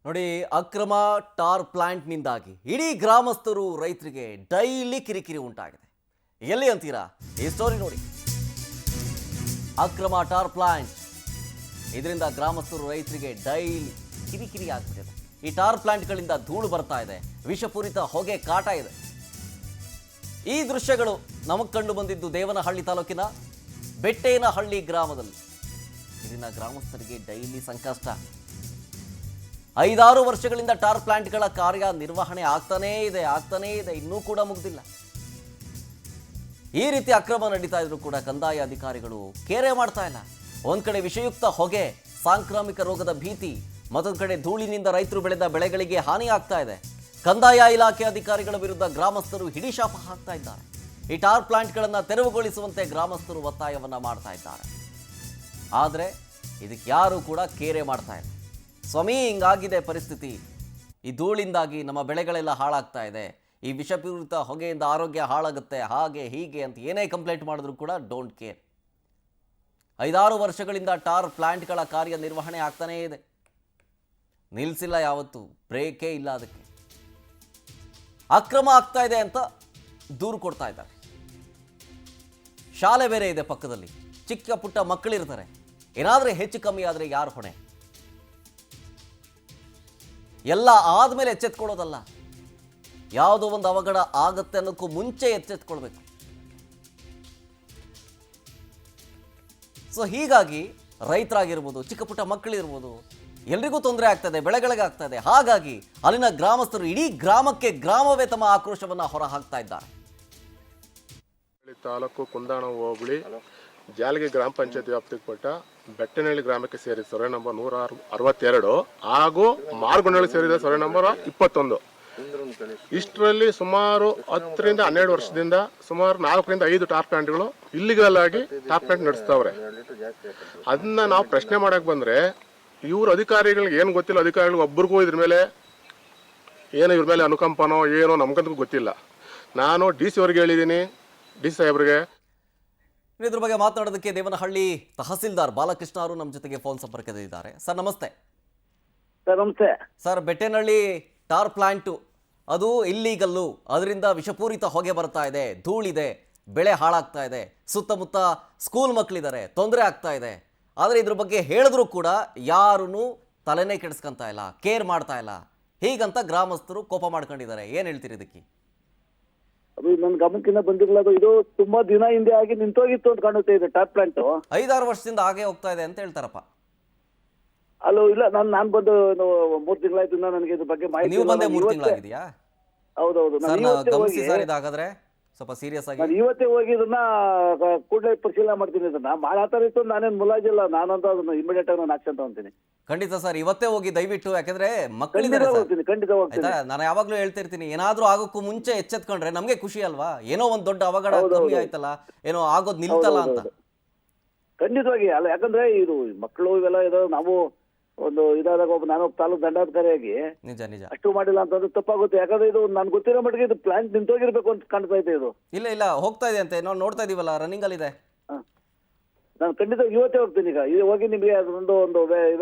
ನೋಡಿ, ಅಕ್ರಮ ಟಾರ್ ಪ್ಲಾಂಟ್ನಿಂದಾಗಿ ಇಡೀ ಗ್ರಾಮಸ್ಥರು ರೈತರಿಗೆ ಡೈಲಿ ಕಿರಿಕಿರಿ ಉಂಟಾಗಿದೆ. ಎಲ್ಲಿ ಅಂತೀರಾ? ಈ ಸ್ಟೋರಿ ನೋಡಿ. ಅಕ್ರಮ ಟಾರ್ ಪ್ಲಾಂಟ್ ಇದರಿಂದ ಗ್ರಾಮಸ್ಥರು ರೈತರಿಗೆ ಡೈಲಿ ಕಿರಿಕಿರಿ ಆಗ್ತಿದೆ. ಈ ಟಾರ್ ಪ್ಲಾಂಟ್ಗಳಿಂದ ಧೂಳು ಬರ್ತಾ ಇದೆ, ವಿಷಪೂರಿತ ಹೊಗೆ ಕಾಟ ಇದೆ. ಈ ದೃಶ್ಯಗಳು ನಮಗೆ ಕಂಡು ಬಂದಿದ್ದು ದೇವನಹಳ್ಳಿ ತಾಲೂಕಿನ ಬೆಟ್ಟೇನಹಳ್ಳಿ ಗ್ರಾಮದಲ್ಲಿ. ಇದರಿಂದ ಗ್ರಾಮಸ್ಥರಿಗೆ ಡೈಲಿ ಸಂಕಷ್ಟ. 5-6 ವರ್ಷಗಳಿಂದ ಟಾರ್ ಪ್ಲಾಂಟ್ಗಳ ಕಾರ್ಯ ನಿರ್ವಹಣೆ ಆಗ್ತಾನೇ ಇದೆ, ಇನ್ನೂ ಕೂಡ ಮುಗ್ದಿಲ್ಲ. ಈ ರೀತಿ ಅಕ್ರಮ ನಡೀತಾ ಇದ್ರು ಕೂಡ ಕಂದಾಯ ಅಧಿಕಾರಿಗಳು ಕೇರೆ ಮಾಡ್ತಾ ಇಲ್ಲ. ಒಂದ್ ಕಡೆ ವಿಷಯುಕ್ತ ಹೊಗೆ, ಸಾಂಕ್ರಾಮಿಕ ರೋಗದ ಭೀತಿ, ಮತ್ತೊಂದು ಕಡೆ ಧೂಳಿನಿಂದ ರೈತರು ಬೆಳೆದ ಬೆಳೆಗಳಿಗೆ ಹಾನಿ ಆಗ್ತಾ ಇದೆ. ಕಂದಾಯ ಇಲಾಖೆ ಅಧಿಕಾರಿಗಳ ವಿರುದ್ಧ ಗ್ರಾಮಸ್ಥರು ಹಿಡಿಶಾಪ ಹಾಕ್ತಾ ಇದ್ದಾರೆ. ಈ ಟಾರ್ ಪ್ಲಾಂಟ್ಗಳನ್ನು ತೆರವುಗೊಳಿಸುವಂತೆ ಗ್ರಾಮಸ್ಥರು ಒತ್ತಾಯವನ್ನ ಮಾಡ್ತಾ ಇದ್ದಾರೆ. ಆದರೆ ಇದಕ್ಕೆ ಯಾರು ಕೂಡ ಕೇರೆ ಮಾಡ್ತಾ ಇಲ್ಲ. ಸ್ವಾಮಿ, ಹಿಂಗಾಗಿದೆ ಪರಿಸ್ಥಿತಿ, ಈ ಧೂಳಿಂದಾಗಿ ನಮ್ಮ ಬೆಳೆಗಳೆಲ್ಲ ಹಾಳಾಗ್ತಾ ಇದೆ, ಈ ವಿಷಪೂರಿತ ಹೊಗೆಯಿಂದ ಆರೋಗ್ಯ ಹಾಳಾಗುತ್ತೆ, ಹಾಗೆ ಹೀಗೆ ಅಂತ ಏನೇ ಕಂಪ್ಲೇಂಟ್ ಮಾಡಿದ್ರು ಕೂಡ ಡೋಂಟ್ ಕೇರ್. 5-6 ವರ್ಷಗಳಿಂದ ಟಾರ್ ಪ್ಲಾಂಟ್ಗಳ ಕಾರ್ಯ ನಿರ್ವಹಣೆ ಆಗ್ತಾನೇ ಇದೆ, ನಿಲ್ಲಿಸಿಲ್ಲ, ಯಾವತ್ತು ಬ್ರೇಕೇ ಇಲ್ಲ. ಅದಕ್ಕೆ ಅಕ್ರಮ ಆಗ್ತಾ ಇದೆ ಅಂತ ದೂರು ಕೊಡ್ತಾ ಇದ್ದಾರೆ. ಶಾಲೆ ಬೇರೆ ಇದೆ ಪಕ್ಕದಲ್ಲಿ, ಚಿಕ್ಕ ಪುಟ್ಟ ಮಕ್ಕಳಿರ್ತಾರೆ. ಏನಾದರೂ ಹೆಚ್ಚು ಕಮ್ಮಿ ಆದರೆ ಯಾರು ಹೊಣೆ? ಎಲ್ಲ ಆದಮೇಲೆ ಎಚ್ಚೆತ್ಕೊಳ್ಳೋದಲ್ಲ, ಯಾವುದೋ ಒಂದು ಅವಘಡ ಆಗತ್ತೆ ಅನ್ನೋಕ್ಕೂ ಮುಂಚೆ ಎಚ್ಚೆತ್ಕೊಳ್ಬೇಕು. ಸೊ ಹೀಗಾಗಿ ರೈತರಾಗಿರ್ಬೋದು, ಚಿಕ್ಕ ಪುಟ್ಟ ಮಕ್ಕಳಿರ್ಬೋದು, ಎಲ್ರಿಗೂ ತೊಂದರೆ ಆಗ್ತದೆ, ಬೆಳೆಗಳಿಗೆ ಆಗ್ತದೆ. ಹಾಗಾಗಿ ಅಲ್ಲಿನ ಗ್ರಾಮಸ್ಥರು ಇಡೀ ಗ್ರಾಮವೇ ತಮ್ಮ ಆಕ್ರೋಶವನ್ನು ಹೊರ ಹಾಕ್ತಾ ಇದ್ದಾರೆ. ತಾಲೂಕು ಕುಂದಾಣ ಹೋಬಳಿ ಜಾಲಗಿ ಗ್ರಾಮ ಪಂಚಾಯತ್ ವ್ಯಾಪ್ತಿಗೆ ಕೊಟ್ಟ ಬೆಟ್ಟನಹಳ್ಳಿ ಗ್ರಾಮಕ್ಕೆ ಸೇರಿದ ಸರ್ವೆ ನಂಬರ್ 162 ಹಾಗೂ ಮಾರ್ಗೊಂಡಳ್ಳಿ ಸೇರಿದ ಸರ್ವೆ ನಂಬರ್ 21. ಇಷ್ಟರಲ್ಲಿ ಸುಮಾರು 10 ರಿಂದ 12 ವರ್ಷದಿಂದ ಸುಮಾರು 4 ರಿಂದ 5 ಟಾರ್ ಪ್ಲಾಂಟ್ಗಳು ಇಲ್ಲಿಗಲ್ ಆಗಿ ಟಾರ್ ಪ್ಲಾಂಟ್ ನಡೆಸ್ತಾವ್ರೆ. ಅದನ್ನ ನಾವು ಪ್ರಶ್ನೆ ಮಾಡಕ್ ಬಂದ್ರೆ ಇವ್ರ ಅಧಿಕಾರಿಗಳಿಗೆ ಏನು ಗೊತ್ತಿಲ್ಲ. ಅಧಿಕಾರಿಗಳು ಒಬ್ಬರಿಗೂ ಇದ್ರ ಮೇಲೆ ಇವ್ರ ಮೇಲೆ ಅನುಕಂಪನೋ ಏನೋ ನಮ್ಗಂತೂ ಗೊತ್ತಿಲ್ಲ. ನಾನು DC ಅವ್ರಿಗೆ ಹೇಳಿದ್ದೀನಿ, DC ಸಾಹೇಬ್ರಿಗೆ. ಇದ್ರ ಬಗ್ಗೆ ಮಾತನಾಡೋದಕ್ಕೆ ದೇವನಹಳ್ಳಿ ತಹಸೀಲ್ದಾರ್ ಬಾಲಕೃಷ್ಣ ಅವರು ನಮ್ಮ ಜೊತೆಗೆ ಫೋನ್ ಸಂಪರ್ಕದಲ್ಲಿದ್ದಾರೆ. ಸರ್ ನಮಸ್ತೆ. ಸರ್ ನಮಸ್ತೆ. ಸರ್, ಬೆಟ್ಟೇನಹಳ್ಳಿ ಟಾರ್ ಪ್ಲಾಂಟು ಅದು ಇಲ್ಲೀಗಲ್ಲು, ಅದರಿಂದ ವಿಷಪೂರಿತ ಹೊಗೆ ಬರ್ತಾ ಇದೆ, ಧೂಳಿದೆ, ಬೆಳೆ ಹಾಳಾಗ್ತಾ ಇದೆ, ಸುತ್ತಮುತ್ತ ಸ್ಕೂಲ್ ಮಕ್ಕಳಿದ್ದಾರೆ, ತೊಂದರೆ ಆಗ್ತಾ ಇದೆ. ಆದರೆ ಇದ್ರ ಬಗ್ಗೆ ಹೇಳಿದ್ರು ಕೂಡ ಯಾರೂ ತಲೆನೇ ಕೆಡಿಸ್ಕೊಂತ ಇಲ್ಲ, ಕೇರ್ ಮಾಡ್ತಾ ಇಲ್ಲ. ಹೀಗಂತ ಗ್ರಾಮಸ್ಥರು ಕೋಪ ಮಾಡ್ಕೊಂಡಿದ್ದಾರೆ. ಏನು ಹೇಳ್ತೀರಿ ಇದಕ್ಕೆ? ಅದು ನನ್ನ ಗಮನಕ್ಕಿಂತ ಬಂದಿರಲಿಲ್ಲ. ಅದು ಇದು ತುಂಬಾ ದಿನ ಹಿಂದೆ ಆಗಿ ನಿಂತೋಗಿತ್ತು ಅಂತ ಕಾಣುತ್ತೆ. ಇದು ಟಾಪ್ ಪ್ಲಾಂಟ್ 5-6 ವರ್ಷದಿಂದ ಹಾಗೆ ಹೋಗ್ತಾ ಇದೆ ಅಂತ ಹೇಳ್ತಾರಪ್ಪ. ಅಲ್ಲೋ ಇಲ್ಲ, ನಾನು ಬಂದು 3 ತಿಂಗಳಾಯ್ತು. ನನಗೆ ಇದ್ರ ಬಗ್ಗೆ ಮಾಹಿತಿ. ನೀವು ಬಂದೆ 3 ತಿಂಗಳಾಗಿದೆಯಾ? ಹೌದೌದು. ಗಮನಿಸಿ ಸರ್, ಇದಾಗಾದ್ರೆ ಸ್ವಲ್ಪ ಸೀರಿಯಸ್ ಆಗಿ. ನಾನು ಇವತ್ತೇ ಹೋಗಿ ಇದನ್ನ ಕೂಡಲೇ ಪರಿಶೀಲನೆ ಮಾಡ್ತೀನಿ. ಇದನ್ನ ಮಾಡಾತರ ಇತ್ತು, ನಾನೇನು ಮುಲಾಜಿಲ್ಲ. ನಾನಂತ ಅದನ್ನ ಇಮಿಡಿಯೇಟ್ ಆಗಿ ನಾನು ಆಕ್ಷನ್ ತಗೊಂತೀನಿ. ಖಂಡಿತ ಸರ್, ಇವತ್ತೇ ಹೋಗಿ ದಯವಿಟ್ಟು. ಯಾಕಂದ್ರೆ ಮಕ್ಕಳಿದ್ದಾರೆ, ಖಂಡಿತ ಹೋಗ್ತೀನಿ. ನಾನು ಯಾವಾಗ್ಲೂ ಹೇಳ್ತಿರ್ತೀನಿ, ಏನಾದ್ರೂ ಆಗೋಕ್ಕೂ ಮುಂಚೆ ಎಚ್ಚೆತ್ಕೊಂಡ್ರೆ ನಮ್ಗೆ ಖುಷಿ ಅಲ್ವಾ? ಏನೋ ಒಂದ್ ದೊಡ್ಡ ಅವಘಡ ಕಮ್ಮಿ ಆಯ್ತಲ್ಲ, ಏನೋ ಆಗೋದ್ ನಿಲ್ತಲ್ಲ ಅಂತ. ಖಂಡಿತವಾಗಿ ಅಲ್ಲ, ಯಾಕಂದ್ರೆ ಇದು ಮಕ್ಕಳು ಇವೆಲ್ಲ ಇದು ನಾವು ಒಂದು ಇದಾದಾಗ ನಾನು ತಾಲೂಕು ದಂಡಾಧಿಕಾರಿಯಾಗಿ ನಿಜ ಅಷ್ಟು ಮಾಡಿಲ್ಲ ಅಂತಂದ್ರೆ ತಪ್ಪಾಗುತ್ತೆ. ಯಾಕಂದ್ರೆ ಇದು ನನ್ ಗೊತ್ತಿರೋ ಮಟ್ಟಿಗೆ ಇದು ಪ್ಲಾಂಟ್ ನಿಂತೋಗಿರ್ಬೇಕು ಅಂತ ಕಾಣ್ತಾ ಇದೆ. ಇದು ಇಲ್ಲ ಹೋಗ್ತಾ ಇದೆ ಅಂತೆ, ನಾವು ನೋಡ್ತಾ ಇದೀವಲ್ಲ, ರನ್ನಿಂಗ್ ಅಲ್ಲಿ ಇದೆ. ನಾನು ಖಂಡಿತ ಇವತ್ತೇ ಹೋಗ್ತೀನಿ. ಈಗ ಹೋಗಿ ನಿಮಗೆ ಒಂದು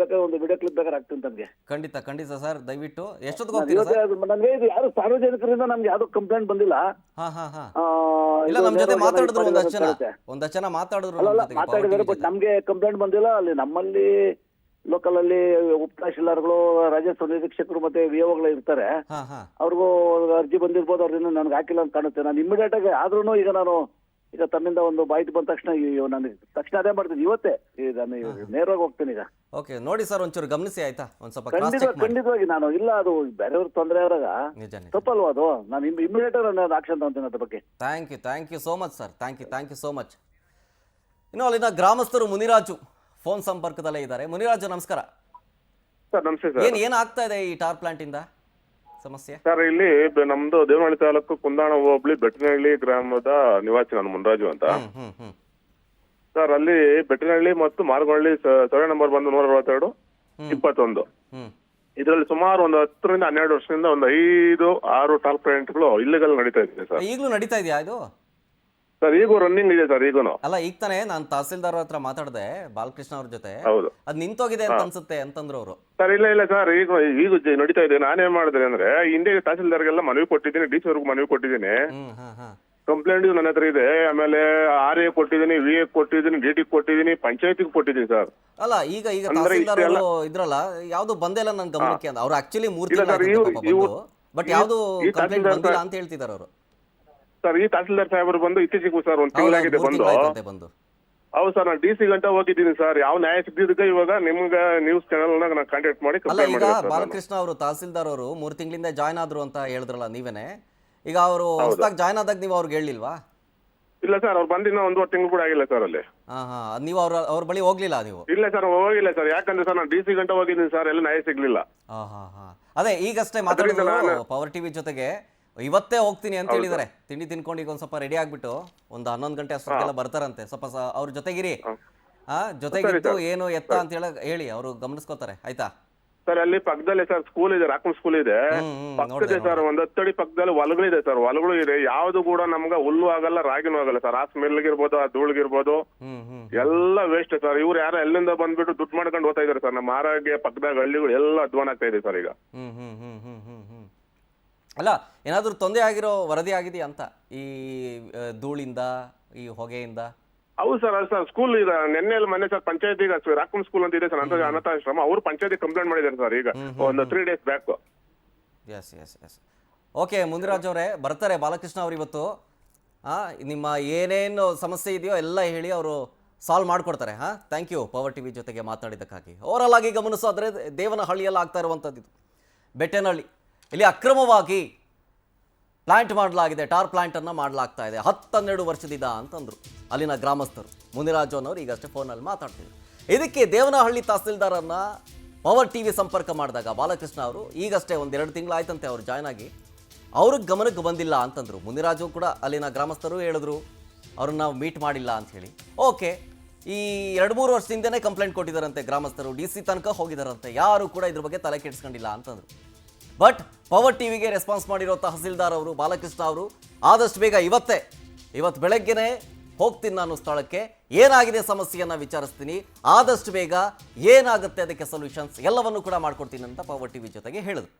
ವಿಡಿಯೋ ಕ್ಲಿಪ್ ಬೇಕಾದ್ರೆ ಆಗ್ತೀನಿ ತಮಗೆ. ಖಂಡಿತ ಸರ್, ದಯವಿಟ್ಟು. ಎಷ್ಟೊತ್ತಿಗೆ ಹೋಗ್ತೀರಾ ಸರ್? ನನಗೆ ಇದು ಯಾರು ಸಾರ್ವಜನಿಕರಿಂದ ನಮ್ಗೆ ಯಾವ್ದು ಕಂಪ್ಲೇಂಟ್ ಬಂದಿಲ್ಲ. ಇಲ್ಲ, ನಮ್ ಜೊತೆ ಮಾತಾಡಿದ್ರು ಒಂದಷ್ಟು ಜನ ಮಾತಾಡಿದ್ದಾರೆ, ಬಟ್ ನಮ್ಗೆ ಕಂಪ್ಲೇಂಟ್ ಬಂದಿಲ್ಲ. ಅಲ್ಲಿ ನಮ್ಮಲ್ಲಿ ಲೋಕಲ್ ಅಲ್ಲಿ ಉಪ ತಹಶೀಲ್ದಾರ್ಗಳು, ರಾಜಸ್ವ ನಿರೀಕ್ಷಕರು ಮತ್ತೆ ವಿಒಗಳು ಇರ್ತಾರೆ. ಅವ್ರಿಗೂ ಅರ್ಜಿ ಬಂದಿರ್ಬೋದು, ಅವ್ರನ್ನ ನನ್ಗೆ ಹಾಕಿಲ್ಲ ಅಂತ ಕಾಣುತ್ತೆ. ನಾನು ಇಮಿಡಿಯೇಟ್ ಆಗಿ ಆದ್ರೂ ಈಗ ತಮ್ಮಿಂದ ಒಂದು ಮಾಹಿತಿ ಬಂದ ತಕ್ಷಣ ನನಗೆ ತಕ್ಷಣ ಅದೇ ಮಾಡ್ತೀನಿ. ಇವತ್ತೇ ನಾನು ನೇರವಾಗಿ ಹೋಗ್ತೀನಿ ಈಗ. ಓಕೆ, ನೋಡಿ ಸರ್, ಒಂಚೂರು ಗಮನಿಸಿ ಆಯ್ತಾ? ಒಂದ್ ಸ್ವಲ್ಪ ಖಂಡಿತವಾಗಿ ನಾನು ಇಲ್ಲ, ಅದು ಬೇರೆಯವ್ರ ತೊಂದರೆ ಆದಾಗ ತಪ್ಪಲ್ವಾ ಅದು? ನಾನು ಇಮಿಡಿಯೇಟ್ ನಾನು ಆಕ್ಷನ್ ತಗೊಂತೀನಿ ಅದ್ರ ಬಗ್ಗೆ. Thank you so much sir. Thank you so much. ಇನ್ನು ಅಲ್ಲಿನ ಗ್ರಾಮಸ್ಥರು ಮುನಿರಾಜು ಫೋನ್ ಸಂಪರ್ಕದಲ್ಲೇ ಇದ್ದಾರೆ. ಮುನಿರಾಜು, ನಮಸ್ಕಾರ ಸರ್. ನಮಸ್ತೆ ಸರ್. ಏನ್ ಆಗ್ತಾ ಇದೆ ಈ ಟಾರ್ ಪ್ಲಾಂಟ್ ಇಂದ ಸಮಸ್ಯೆ? ಸರ್, ಇಲ್ಲಿ ನಮ್ದು ದೇವನಹಳ್ಳಿ ತಾಲೂಕು ಕುಂದಾಣ ಹೋಬಳಿ ಬೆಟ್ಟನಹಳ್ಳಿ ಗ್ರಾಮದ ನಿವಾಸಿ ನಾನು ಮುನ್ರಾಜು ಅಂತ. ಸರ್, ಅಲ್ಲಿ ಬೆಟ್ಟನಹಳ್ಳಿ ಮತ್ತು ಮಾರ್ಗೊಂಡಳ್ಳಿ ಸರ್ವೆ ನಂಬರ್ ಬಂದು 162 21. ಇದರಲ್ಲಿ ಸುಮಾರು ಒಂದು 10 ರಿಂದ 12 ವರ್ಷದಿಂದ ಒಂದು 5-6 ಟಾರ್ ಪ್ಲಾಂಟ್ಗಳು ಇಲ್ಲಿಗಲ್ ನಡೀತಾ ಇದೆ ಸರ್. ಈಗಲೂ ನಡೀತಾ ಇದೆಯಾ ಇದು? ಸರ್ ಈಗೂ ರನ್ನಿಂಗ್ ಇದೆ ಸರ್ ಈಗೂನು. ಅಲ್ಲ ಈಗ ತಾನೇ ನಾನು ತಹಸೀಲ್ದಾರ್ ಹತ್ರ ಮಾತಾಡಿದೆ ಬಾಲಕೃಷ್ಣ ಅವ್ರ ಜೊತೆ, ಹೌದು ಅದ್ ನಿಂತೋಗಿದೆ ಅಂತ ಅನ್ಸುತ್ತೆ ಅಂತಂದ್ರು ಅವರು. ಸರ್ ಇಲ್ಲ ಸರ್ ಈಗ ನಡೀತಾ ಇದೆ. ನಾನೇನ್ ಮಾಡಿದೆ ಅಂದ್ರೆ ಹಿಂದೆ ತಹಸೀಲ್ದಾರ್ಗೆಲ್ಲ ಮನವಿ ಕೊಟ್ಟಿದ್ದೀನಿ, ಡಿ ಸಿ ಅವ್ರಿಗೆ ಮನವಿ ಕೊಟ್ಟಿದ್ದೀನಿ, ಕಂಪ್ಲೇಂಟ್ ನನ್ನ ಹತ್ರ ಇದೆ. ಆಮೇಲೆ ಆರ್ ಎ ಕೊಟ್ಟಿದ್ದೀನಿ, ವಿ ಎ ಕೊಟ್ಟಿದ್ದೀನಿ, ಡಿ ಟಿ ಕೊಟ್ಟಿದ್ದೀನಿ, ಪಂಚಾಯತಿಗೆ ಕೊಟ್ಟಿದ್ದೀನಿ ಸರ್. ಅಲ್ಲ ಈಗ ತಹಸೀಲ್ದಾರ್ ಅವರು ಇದ್ರಲ್ಲ ಯಾವ್ದು ಬಂದಿಲ್ಲ ನನ್ ಗಮನಕ್ಕೆ ಅಂತ. ಅವ್ರು ಆಕ್ಚುಲಿ 3 ತಿಂಗಳು ಬಟ್ ಯಾವ್ದು ಕಂಪ್ಲೇಂಟ್ ಬಂದಿಲ್ಲ ಅಂತ ಹೇಳ್ತಿದ್ದಾರೆ ಅವರು. ಸರ್ ಈ ತಹಸೀಲ್ದಾರ್ ಸಾಹೇಬರು ಬಂದು ಇತ್ತೀಚೆಗೆ ಸರ್ 1 ತಿಂಗಳಾಗಿದೆ ಬಂದು. ಹೌದು ಸರ್, ನಾನು ಡಿ ಸಿ ಗಂಟ ಹೋಗಿದ್ದೀನಿ ಸರ್. ಯಾವ ನ್ಯಾಯ ಸಿಗ್ದಿದ್ದಕ್ಕೆ ಇವಾಗ ನಿಮ್ಗೆ ನ್ಯೂಸ್ ಚಾನಲ್ ನಾನು ಕಾಂಟ್ಯಾಕ್ಟ್ ಮಾಡಿ ಕಂಪ್ಲೇಂಟ್ ಮಾಡಿದ್ದೀನಿ. ಬಾಲಕೃಷ್ಣ ಅವರು ತಹಸೀಲ್ದಾರ್ ಅವರು 3 ತಿಂಗಳಿಂದ ಜಾಯ್ನ್ ಆದ್ರು ಅಂತ ಹೇಳಿದ್ರಲ್ಲ ನೀವೇನೆ. ಈಗ ಅವರು ಹೊಸದಾಗಿ ಜಾಯ್ನ್ ಆದಾಗ ನೀವು ಅವ್ರಿಗೆ ಹೇಳಿಲ್ವಾ? ಇಲ್ಲ ಸರ್, ಅವ್ರು ಬಂದಿನ 1.5 ತಿಂಗಳು ಕೂಡ ಆಗಿಲ್ಲ ಸರ್ ಅಲ್ಲಿ. ನೀವು ಅವ್ರ ಬಳಿ ಹೋಗ್ಲಿಲ್ಲ ನೀವು? ಇಲ್ಲ ಸರ್, ಹೋಗಿಲ್ಲ ಸರ್. ಯಾಕಂದ್ರೆ ಸರ್ ನಾನು ಡಿ ಸಿ ಗಂಟ ಹೋಗಿದ್ದೀನಿ ಸರ್, ಎಲ್ಲ ನ್ಯಾಯ ಸಿಗ್ಲಿಲ್ಲ. ಅದೇ ಈಗಷ್ಟೇ ಮಾತಾಡಿದ್ರು ಪವರ್ ಟಿವಿ ಜೊತೆಗೆ. ಇವತ್ತೇ ಹೋಗ್ತೀನಿ ಅಂತ ಹೇಳಿದಾರೆ. ತಿಂಡಿ ತಿನ್ಕೊಂಡು ಈಗ ಒಂದ್ ಸ್ವಲ್ಪ ರೆಡಿ ಆಗ್ಬಿಟ್ಟು ಒಂದು 11 ಗಂಟೆ ಅಷ್ಟೊತ್ತಿಗೆಲ್ಲ ಬರ್ತಾರಂತೆ. ಸ್ವಲ್ಪ ಅವ್ರ ಜೊತೆಗಿರಿ, ಜೊತೆಗಿದ್ದು ಏನು ಎತ್ತ ಅಂತ ಹೇಳಿ ಅವರು ಗಮನಿಸ್ಕೋತಾರೆ. ಆಯ್ತಾ ಸರ್? ಅಲ್ಲಿ ಪಕ್ಕದಲ್ಲೇ ಸರ್ ಸ್ಕೂಲ್ ಇದೆ, ರಾಕಂ ಸ್ಕೂಲ್ ಇದೆ ಪಕ್ಕದೇ ಸರ್. 10 ಅಡಿ ಪಕ್ಕದಲ್ಲಿ ಹೊಲಗಳಿದೆ ಸರ್. ಹೊಲಗಳು ಇದೆ, ಯಾವ್ದು ಕೂಡ ನಮ್ಗೆ ಹುಲ್ಲು ಆಗಲ್ಲ, ರಾಗಿನೂ ಆಗಲ್ಲ ಸರ್. ಆ ಸ್ಮೆಲ್ಗಿರ್ಬೋದು, ಆ ಧೂಳ್ಗಿರ್ಬೋದು, ಎಲ್ಲ ವೇಸ್ಟ್ ಸರ್. ಇವ್ರು ಯಾರೋ ಎಲ್ಲಿಂದ ಬಂದ್ಬಿಟ್ಟು ದುಡ್ಡು ಮಾಡ್ಕೊಂಡು ಹೋಗ್ತಾ ಇದಾರೆ ಸರ್. ನಮ್ಮ ಆರೋಗ್ಯ ಪಕ್ಕದಾಗ ಹಳ್ಳಿಗಳು ಎಲ್ಲ ಅಧ್ವಾನ ಆಗ್ತಾ ಇದೆ ಸರ್ ಈಗ. ಅಲ್ಲ ಏನಾದ್ರೂ ತೊಂದರೆ ಆಗಿರೋ ವರದಿ ಆಗಿದೆಯಾ ಅಂತ ಈ ಧೂಳಿಂದ, ಈ ಹೊಗೆಯಿಂದ? ಹೌದು ಸರ್, ಸರ್ ಸ್ಕೂಲ್ ಈಗ ಮೊನ್ನೆ ಸರ್ ಪಂಚಾಯತಿಗೆ ರಾಕಂ ಸ್ಕೂಲ್ ಅಂತ ಇದೆ ಸರ್, ಅಂತ ಅನಾಥಾಶ್ರಮ. ಅವರು ಪಂಚಾಯತಿ ಕಂಪ್ಲೇಂಟ್ ಮಾಡಿದ್ದಾರೆ ಸರ್ ಈಗ ಒಂದು 3 days back. Yes okay Muniraj ಅವರೇ, ಬರ್ತಾರೆ ಬಾಲಕೃಷ್ಣ ಅವರು ಇವತ್ತು. ನಿಮ್ಮ ಏನೇನು ಸಮಸ್ಯೆ ಇದೆಯೋ ಎಲ್ಲ ಹೇಳಿ ಅವರು ಸಾಲ್ವ್ ಮಾಡ್ಕೊಡ್ತಾರೆ. ಥ್ಯಾಂಕ್ ಯು ಪವರ್ ಟಿವಿ ಜೊತೆಗೆ ಮಾತನಾಡಿದ್ದಕ್ಕಾಗಿ. ಓವರಾಲ್ ಆಗಿ ಗಮನಿಸೋದ್ರೆ ದೇವನಹಳ್ಳಿಯಲ್ಲಿ ಆಗ್ತಾ ಇರುವಂಥದ್ದು ಇದು ಬೆಟ್ಟನಹಳ್ಳಿ. ಇಲ್ಲಿ ಅಕ್ರಮವಾಗಿ ಪ್ಲಾಂಟ್ ಮಾಡಲಾಗಿದೆ, ಟಾರ್ ಪ್ಲಾಂಟನ್ನು ಮಾಡಲಾಗ್ತಾ ಇದೆ 10-12 ವರ್ಷದಿಂದ ಅಂತಂದರು ಅಲ್ಲಿನ ಗ್ರಾಮಸ್ಥರು. ಮುನಿರಾಜು ಅನ್ನೋರು ಈಗಷ್ಟೇ ಫೋನಲ್ಲಿ ಮಾತಾಡ್ತಿದ್ರು. ಇದಕ್ಕೆ ದೇವನಹಳ್ಳಿ ತಹಸೀಲ್ದಾರನ್ನು ಪವರ್ ಟಿವಿ ಸಂಪರ್ಕ ಮಾಡಿದಾಗ ಬಾಲಕೃಷ್ಣ ಅವರು ಈಗಷ್ಟೇ 1-2 ತಿಂಗಳಾಯ್ತಂತೆ ಅವರು ಜಾಯ್ನ್ ಆಗಿ, ಅವ್ರಿಗೆ ಗಮನಕ್ಕೆ ಬಂದಿಲ್ಲ ಅಂತಂದರು. ಮುನಿರಾಜು ಕೂಡ ಅಲ್ಲಿನ ಗ್ರಾಮಸ್ಥರು ಹೇಳಿದ್ರು ಅವ್ರನ್ನ ನಾವು ಮೀಟ್ ಮಾಡಿಲ್ಲ ಅಂತ ಹೇಳಿ. ಓಕೆ, ಈ 2-3 ವರ್ಷದಿಂದನೇ ಕಂಪ್ಲೇಂಟ್ ಕೊಟ್ಟಿದ್ದಾರಂತೆ ಗ್ರಾಮಸ್ಥರು, ಡಿ ಸಿ ತನಕ ಹೋಗಿದ್ದಾರಂತೆ. ಯಾರು ಕೂಡ ಇದ್ರ ಬಗ್ಗೆ ತಲೆ ಕೆಡಿಸ್ಕೊಂಡಿಲ್ಲ ಅಂತಂದರು. ಬಟ್ ಪವರ್ ಟಿವಿಗೆ ರೆಸ್ಪಾನ್ಸ್ ಮಾಡಿರೋ ತಹಸೀಲ್ದಾರ್ ಅವರು ಬಾಲಕೃಷ್ಣ ಅವರು ಆದಷ್ಟು ಬೇಗ ಇವತ್ತು ಬೆಳಗ್ಗೆನೇ ಹೋಗ್ತೀನಿ ನಾನು ಸ್ಥಳಕ್ಕೆ, ಏನಾಗಿದೆ ಸಮಸ್ಯೆಯನ್ನು ವಿಚಾರಿಸ್ತೀನಿ, ಆದಷ್ಟು ಬೇಗ ಏನಾಗುತ್ತೆ ಅದಕ್ಕೆ ಸೊಲ್ಯೂಷನ್ಸ್ ಎಲ್ಲವನ್ನು ಕೂಡ ಮಾಡ್ಕೊಡ್ತೀನಿ ಅಂತ ಪವರ್ ಟಿವಿ ಜೊತೆಗೆ ಹೇಳಿದ್ರು.